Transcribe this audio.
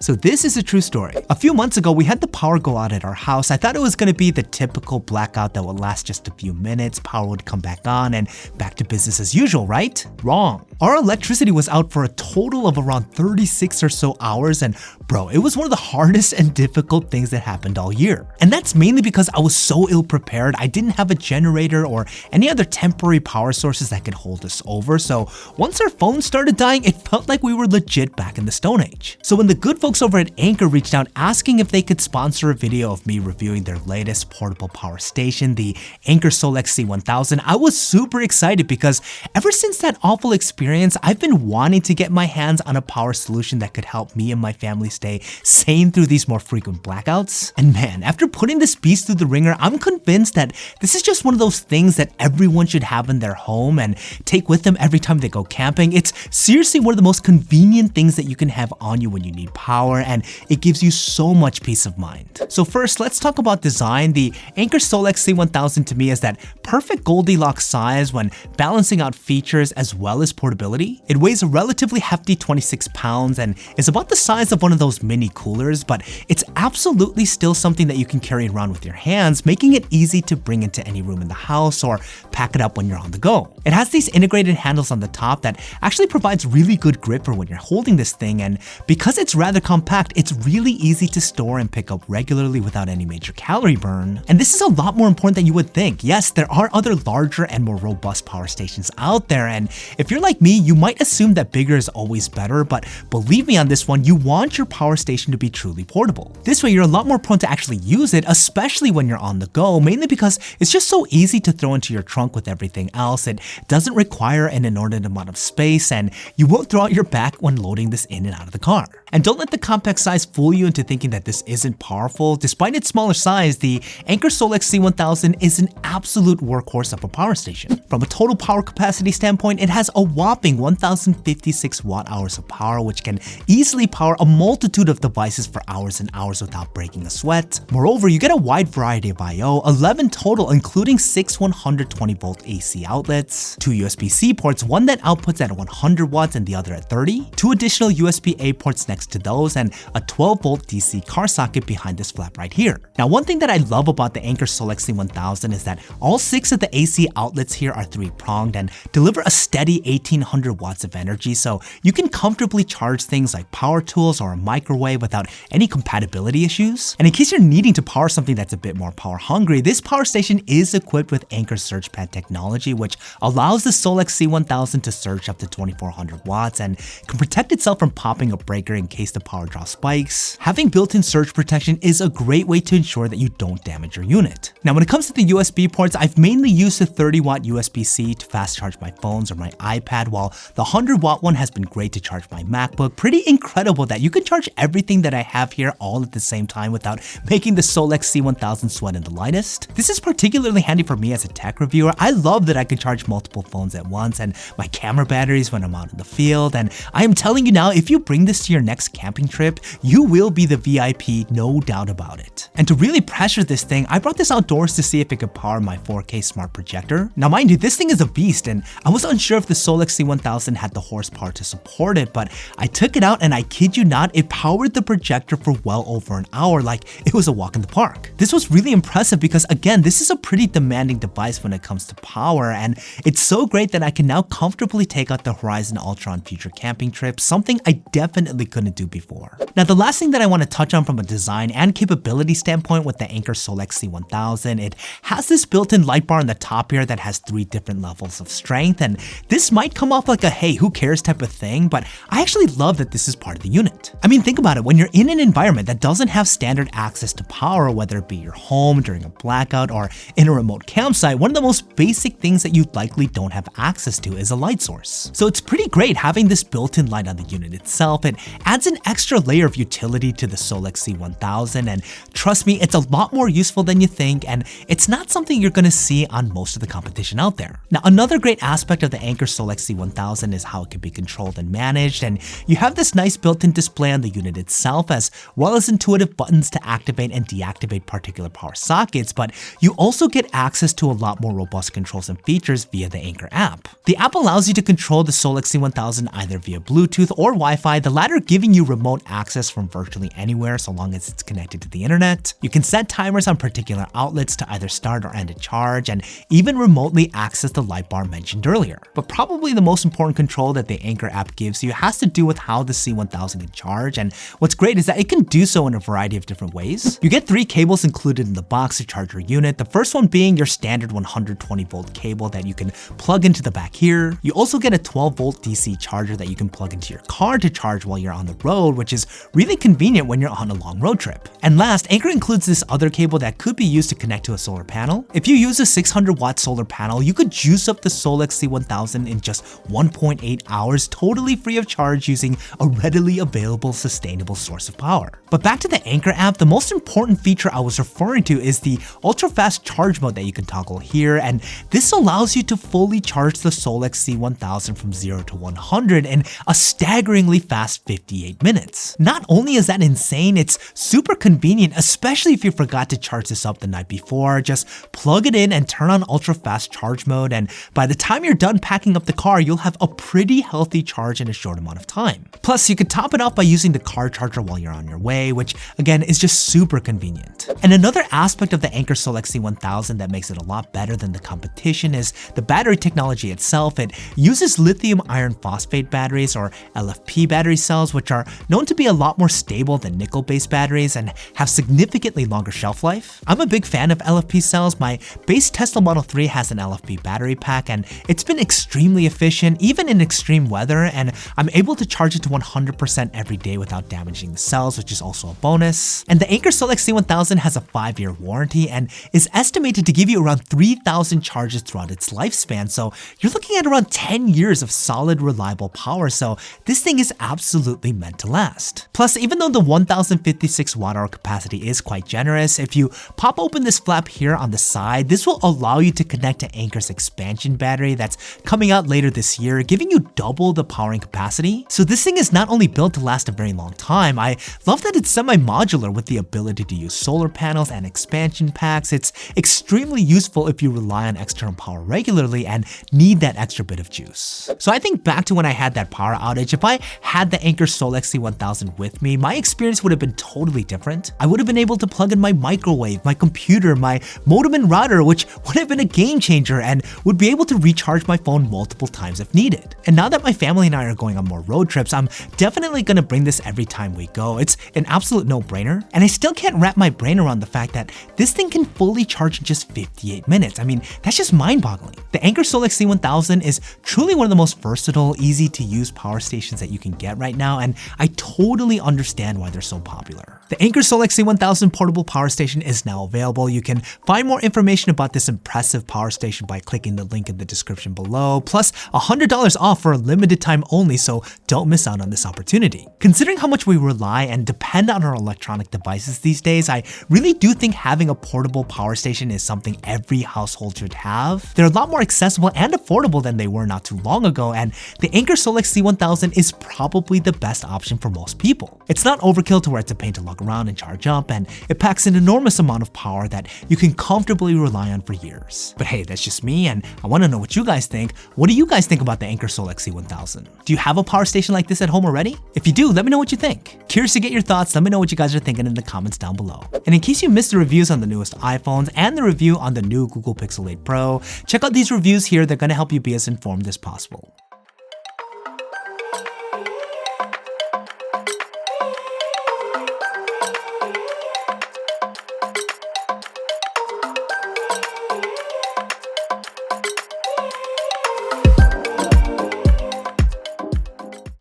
So this is a true story. A few months ago, we had the power go out at our house. I thought it was going to be the typical blackout that would last just a few minutes, power would come back on, and back to business as usual, right? Wrong. Our electricity was out for a total of around 36 or so hours, and bro, it was one of the hardest and difficult things that happened all year. And that's mainly because I was so ill prepared. I didn't have a generator or any other temporary power sources that could hold us over. So once our phone started dying, it felt like we were legit back in the Stone Age. So when the good folks over at Anker reached out asking if they could sponsor a video of me reviewing their latest portable power station, the Anker Solix C1000, I was super excited because ever since that awful experience, I've been wanting to get my hands on a power solution that could help me and my family stay sane through these more frequent blackouts. And man, after putting this beast through the ringer, I'm convinced that this is just one of those things that everyone should have in their home and take with them every time they go camping. It's seriously one of the most convenient things that you can have on you when you need power, and it gives you so much peace of mind. So first, let's talk about design. The Anker Solix C1000 to me is that perfect Goldilocks size when balancing out features as well as portability. It weighs a relatively hefty 26 pounds and is about the size of one of those mini coolers, but it's absolutely still something that you can carry around with your hands, making it easy to bring into any room in the house or pack it up when you're on the go. It has these integrated handles on the top that actually provides really good grip for when you're holding this thing, and because it's rather compact, it's really easy to store and pick up regularly without any major calorie burn. And this is a lot more important than you would think. Yes, there are other larger and more robust power stations out there, and if you're like me, you might assume that bigger is always better, but believe me on this one, you want your power station to be truly portable. This way, you're a lot more prone to actually use it, especially when you're on the go, mainly because it's just so easy to throw into your trunk with everything else. It doesn't require an inordinate amount of space, and you won't throw out your back when loading this in and out of the car. And don't let the compact size fool you into thinking that this isn't powerful. Despite its smaller size, the Anker Solix C1000 is an absolute workhorse of a power station. From a total power capacity standpoint, it has a whopping 1056 watt-hours of power, which can easily power a multitude of devices for hours and hours without breaking a sweat. Moreover, you get a wide variety of I/O, 11 total, including 6 120-volt AC outlets, 2 USB-C ports, one that outputs at 100 watts and the other at 30, 2 additional USB-A ports next to those, and a 12-volt DC car socket behind this flap right here. Now, one thing that I love about the Anker Solix C1000 is that all 6 of the AC outlets here are 3-pronged and deliver a steady 1800 watts of energy, so you can comfortably charge things like power tools or a microwave without any compatibility issues. And in case you're needing to power something that's a bit more power hungry, this power station is equipped with Anker Surge Pad technology, which allows the Solix C1000 to surge up to 2400 watts and can protect itself from popping a breaker in case the power draw spikes. Having built-in surge protection is a great way to ensure that you don't damage your unit. Now, when it comes to the USB ports, I've mainly used the 30-watt USB-C to fast charge my phones or my iPad, while the 100-watt one has been great to charge my MacBook. Pretty incredible that you can charge everything that I have here all at the same time without making the Solix C1000 sweat in the lightest. This is particularly handy for me as a tech reviewer. I love that I can charge multiple phones at once and my camera batteries when I'm out in the field, and I am telling you now, if you bring this to your next camping trip, you will be the VIP, no doubt about it. And to really pressure this thing, I brought this outdoors to see if it could power my 4K smart projector. Now mind you, this thing is a beast, and I was unsure if the Solix C1000 had the horsepower to support it, but I took it out and I kid you not, it powered the projector for well over an hour like it was a walk in the park. This was really impressive because again, this is a pretty demanding device when it comes to power, and it's so great that I can now comfortably take out the Horizon Ultra on future camping trips, something I definitely couldn't do before. Now, the last thing that I want to touch on from a design and capability standpoint with the Anker Solix C1000, it has this built-in light bar on the top here that has 3 different levels of strength, and this might come off like a hey, who cares type of thing, but I actually love that this is part of the unit. I mean, think about it, when you're in an environment that doesn't have standard access to power, whether it be your home during a blackout or in a remote campsite, one of the most basic things that you likely don't have access to is a light source. So it's pretty great having this built-in light on the unit itself. It adds an extra layer of utility to the Solix C1000, and trust me, it's a lot more useful than you think, and it's not something you're gonna see on most of the competition out there. Now, another great aspect of the Anker Solix C1000 is how it can be controlled and managed, and you have this nice built-in display on the unit itself, as well as intuitive buttons to activate and deactivate particular power sockets, but you also get access to a lot more robust controls and features via the Anker app. The app allows you to control the Solix C1000 either via Bluetooth or Wi-Fi. The latter gives giving you remote access from virtually anywhere so long as it's connected to the internet. You can set timers on particular outlets to either start or end a charge, and even remotely access the light bar mentioned earlier. But probably the most important control that the Anker app gives you has to do with how the C1000 can charge, and what's great is that it can do so in a variety of different ways. You get 3 cables included in the box to charge your unit, the first one being your standard 120 volt cable that you can plug into the back here. You also get a 12 volt DC charger that you can plug into your car to charge while you're on the road, which is really convenient when you're on a long road trip. And last, Anker includes this other cable that could be used to connect to a solar panel. If you use a 600 watt solar panel, you could juice up the Solix C1000 in just 1.8 hours totally free of charge using a readily available sustainable source of power. But back to the Anker app, the most important feature I was referring to is the ultra fast charge mode that you can toggle here, and this allows you to fully charge the Solix C1000 from 0 to 100 in a staggeringly fast 58 minutes. Not only is that insane, it's super convenient, especially if you forgot to charge this up the night before. Just plug it in and turn on ultra fast charge mode, and by the time you're done packing up the car, you'll have a pretty healthy charge in a short amount of time. Plus, you could top it off by using the car charger while you're on your way, which again is just super convenient. And another aspect of the Anker Solix C1000 that makes it a lot better than the competition is the battery technology itself. It uses lithium iron phosphate batteries, or LFP battery cells, which are known to be a lot more stable than nickel-based batteries and have significantly longer shelf life. I'm a big fan of LFP cells. My base Tesla Model 3 has an LFP battery pack, and it's been extremely efficient even in extreme weather, and I'm able to charge it to 100% every day without damaging the cells, which is also a bonus. And the Anker Solix C1000 has a 5-year warranty and is estimated to give you around 3,000 charges throughout its lifespan, so you're looking at around 10 years of solid, reliable power, so this thing is absolutely meant to last. Plus, even though the 1056 watt-hour capacity is quite generous, if you pop open this flap here on the side, this will allow you to connect to Anker's expansion battery that's coming out later this year, giving you double the powering capacity. So this thing is not only built to last a very long time, I love that it's semi-modular with the ability to use solar panels and expansion packs. It's extremely useful if you rely on external power regularly and need that extra bit of juice. So I think back to when I had that power outage, if I had the Anker Solix C1000 with me, my experience would have been totally different. I would have been able to plug in my microwave, my computer, my modem and router, which would have been a game changer, and would be able to recharge my phone multiple times if needed. And now that my family and I are going on more road trips, I'm definitely gonna bring this every time we go. It's an absolute no-brainer, and I still can't wrap my brain around the fact that this thing can fully charge in just 58 minutes. I mean, that's just mind-boggling. The Anker Solix C1000 is truly one of the most versatile, easy-to-use power stations that you can get right now, and I totally understand why they're so popular. The Anker Solix C1000 portable power station is now available. You can find more information about this impressive power station by clicking the link in the description below, plus $100 off for a limited time only, so don't miss out on this opportunity. Considering how much we rely and depend on our electronic devices these days, I really do think having a portable power station is something every household should have. They're a lot more accessible and affordable than they were not too long ago, and the Anker Solix C1000 is probably the best option for most people. It's not overkill to where it's a pain to lug around and charge up, and it packs an enormous amount of power that you can comfortably rely on for years. But hey, that's just me, and I want to know what you guys think. What do you guys think about the Anker Solix C1000? Do you have a power station like this at home already? If you do, let me know what you think. Curious to get your thoughts, let me know what you guys are thinking in the comments down below. And in case you missed the reviews on the newest iPhones and the review on the new Google Pixel 8 Pro, check out these reviews here. They're going to help you be as informed as possible.